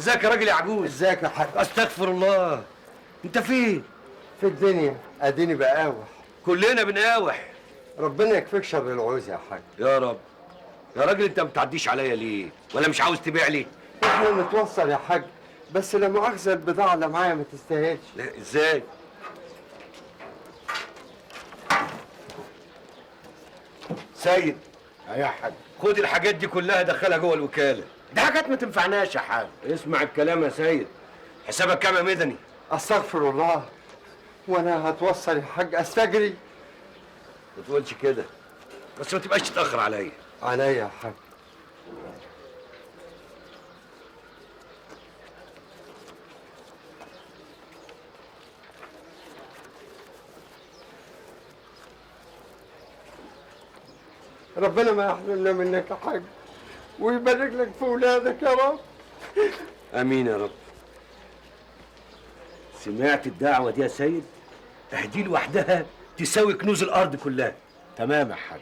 ازيك يا راجل يا عجوز؟ ازيك يا حاج؟ استغفر الله. انت فين؟ في الدنيا اديني بقاوح. كلنا بنقاوح. ربنا يكفيك شر العوز يا حاج. يا رب. يا راجل انت ما بتعديش عليا ليه؟ ولا مش عاوز تبيع لي؟ احنا نتوصل يا حاج، بس لا مؤاخذه البضاعه اللي معايا ما تستاهلش. لا ازاي؟ سيد. يا حاج. خد الحاجات دي كلها دخلها جوه الوكاله. دي حاجات ما تنفعناش يا حاج. اسمع الكلام يا سيد. حسابك كام يا مدني؟ استغفر الله، وانا هتوصل يا حاج استجري؟ ما تقولش كده، بس ما تبقاش تتاخر عليا. عليا يا حاج. ربنا ما يحرمنا منك يا حاج، ويبارك لك في ولادك يا رب. امين يا رب. سمعت الدعوه دي يا سيد؟ دي لوحدها تساوي كنوز الارض كلها. تمام يا حاج.